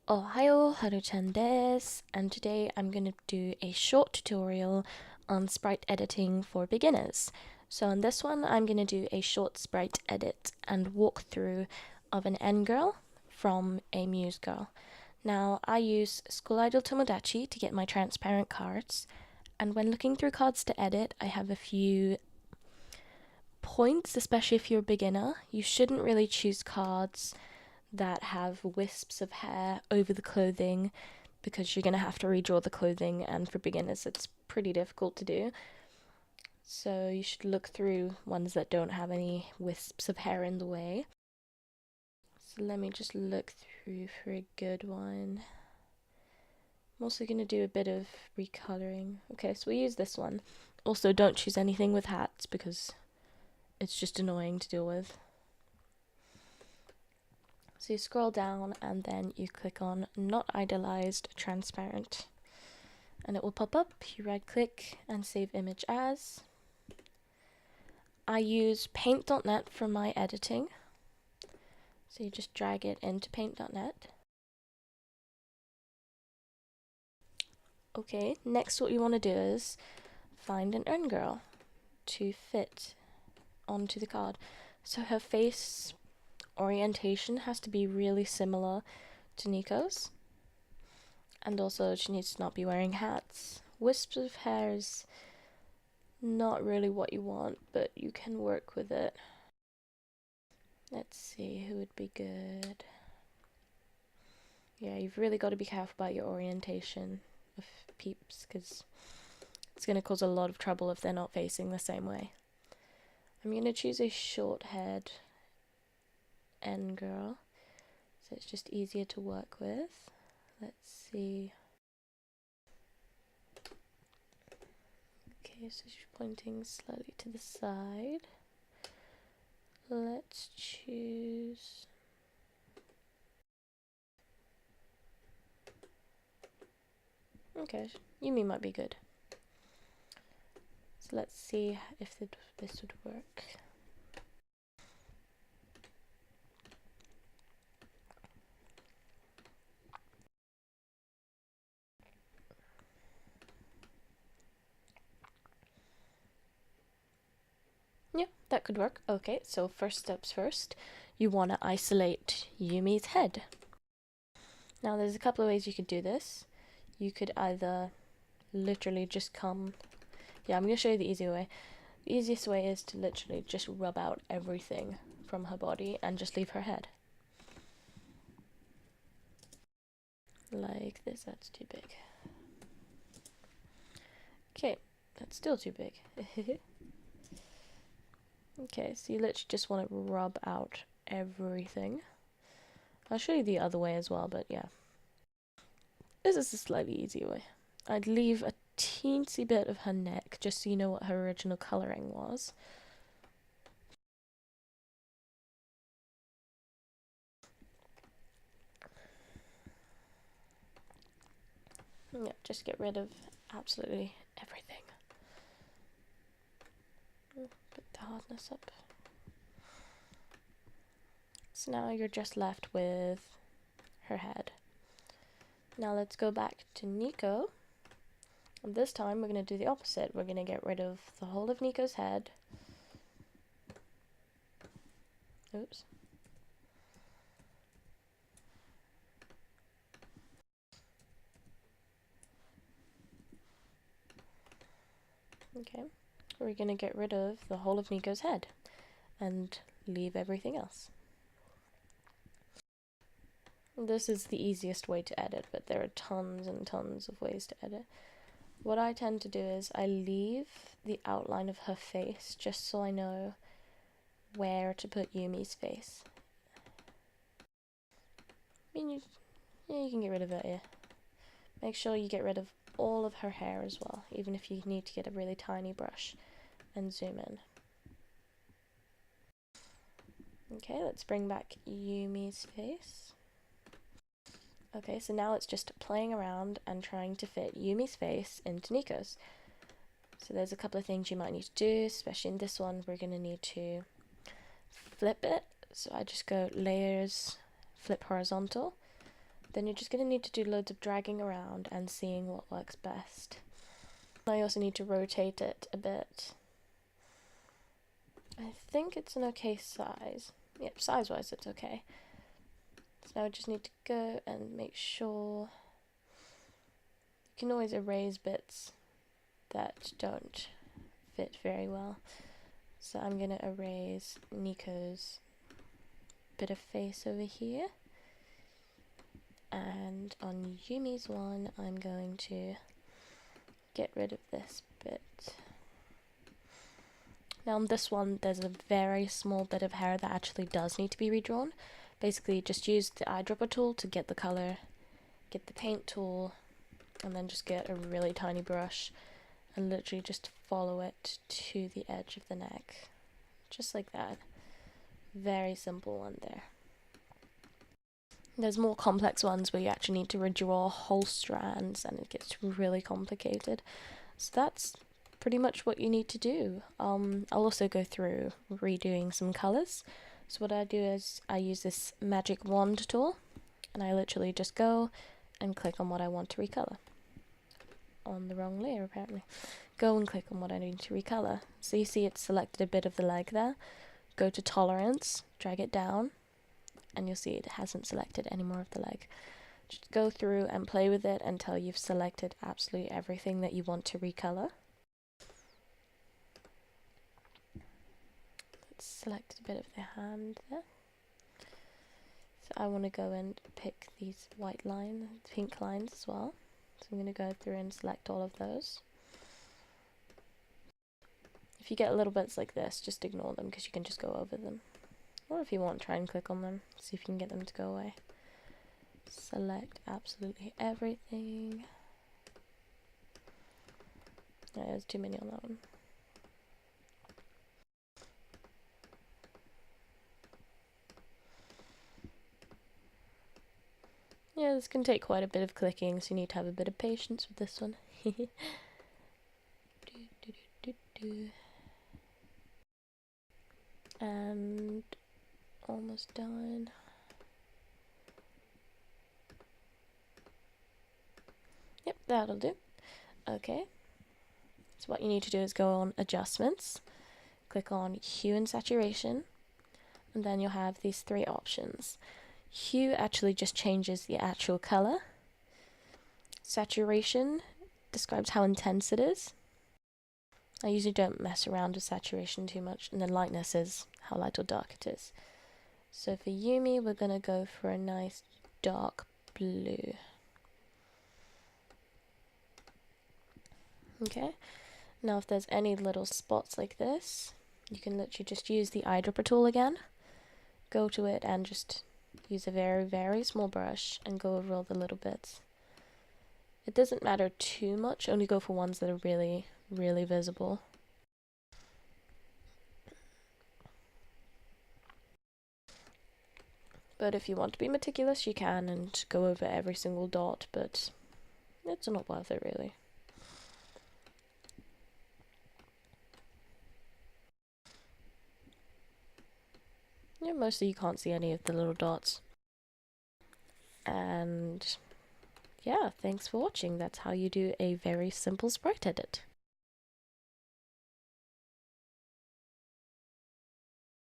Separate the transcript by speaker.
Speaker 1: Ohio, Haru-chan desu, and today I'm going to do a short tutorial on sprite editing for beginners. So on this one, I'm going to do a short sprite edit and walkthrough of an N girl from a Muse girl. Now, I use School Idol Tomodachi to get my transparent cards, and when looking through cards to edit, I have a few points, especially if you're a beginner. You shouldn't really choose cards that have wisps of hair over the clothing because you're going to have to redraw the clothing, and for beginners it's pretty difficult to do. So you should look through ones that don't have any wisps of hair in the way. So let me just look through for a good one. I'm also going to do a bit of recoloring. Okay, so we use this one. Also, don't choose anything with hats because it's just annoying to deal with. So you scroll down and then you click on Not Idealized Transparent. And it will pop up. You right click and save image as. I use paint.net for my editing. So you just drag it into paint.net. Okay, next what you want to do is find an Earn Girl to fit onto the card. So her face orientation has to be really similar to Nico's. And also she needs to not be wearing hats. Wisps of hair is not really what you want, but you can work with it. Let's see who would be good. Yeah, you've really got to be careful about your orientation of peeps because it's going to cause a lot of trouble if they're not facing the same way. I'm going to choose a short-haired N girl, so it's just easier to work with. Let's see. Okay, so she's pointing slightly to the side. Let's choose... Okay, Yumi might be good. So let's see if this would work. Yeah, that could work. Okay, so first steps first, you want to isolate Yumi's head. Now there's a couple of ways you could do this. You could either literally just come... Yeah, I'm going to show you the easy way. The easiest way is to literally just rub out everything from her body and just leave her head. Like this, that's too big. Okay, that's still too big. Okay, so you literally just want to rub out everything. I'll show you the other way as well, but yeah. This is a slightly easier way. I'd leave a teensy bit of her neck, just so you know what her original colouring was. Yeah, just get rid of absolutely everything. Put the hardness up. So now you're just left with her head. Now let's go back to Nico. And this time we're going to do the opposite. We're going to get rid of the whole of Nico's head. Oops. Okay. We're going to get rid of the whole of Nico's head and leave everything else. This is the easiest way to edit, but there are tons and tons of ways to edit. What I tend to do is I leave the outline of her face just so I know where to put Yumi's face. I mean, you can get rid of that, yeah. Make sure you get rid of all of her hair as well, even if you need to get a really tiny brush and zoom in. Okay, let's bring back Yumi's face. Okay, so now it's just playing around and trying to fit Yumi's face into Nico's. So there's a couple of things you might need to do, especially in this one. We're going to need to flip it. So I just go layers, flip horizontal, Then you're just going to need to do loads of dragging around and seeing what works best. I also need to rotate it a bit. I think it's an okay size. Yep, size-wise it's okay. So now I just need to go and make sure. You can always erase bits that don't fit very well. So I'm going to erase Nico's bit of face over here. And on Yumi's one, I'm going to get rid of this bit. Now on this one, there's a very small bit of hair that actually does need to be redrawn. Basically, just use the eyedropper tool to get the color, get the paint tool, and then just get a really tiny brush and literally just follow it to the edge of the neck. Just like that. Very simple one there. There's more complex ones where you actually need to redraw whole strands and it gets really complicated. So that's pretty much what you need to do. I'll also go through redoing some colors. So what I do is I use this magic wand tool and I literally just go and click on what I want to recolor. On the wrong layer apparently. Go and click on what I need to recolor. So you see it's selected a bit of the leg there. Go to tolerance, drag it down, and you'll see it hasn't selected any more of the leg. Just go through and play with it until you've selected absolutely everything that you want to recolor. Let's select a bit of the hand there. So I want to go and pick these white lines, pink lines as well. So I'm going to go through and select all of those. If you get little bits like this, just ignore them because you can just go over them. Or if you want, try and click on them, see if you can get them to go away. Select absolutely everything. Yeah, there's too many on that one. Yeah, this can take quite a bit of clicking, so you need to have a bit of patience with this one. And almost done. Yep, that'll do. Okay. So what you need to do is go on Adjustments, click on Hue and Saturation, and then you'll have these three options. Hue actually just changes the actual color. Saturation describes how intense it is. I usually don't mess around with saturation too much, and then lightness is how light or dark it is. So for Yumi, we're going to go for a nice dark blue. Okay, now if there's any little spots like this, you can literally just use the eyedropper tool again, go to it and just use a very, very small brush and go over all the little bits. It doesn't matter too much, only go for ones that are really, really visible. But if you want to be meticulous, you can and go over every single dot, but it's not worth it really. Yeah, mostly you can't see any of the little dots. And yeah, thanks for watching. That's how you do a very simple sprite edit.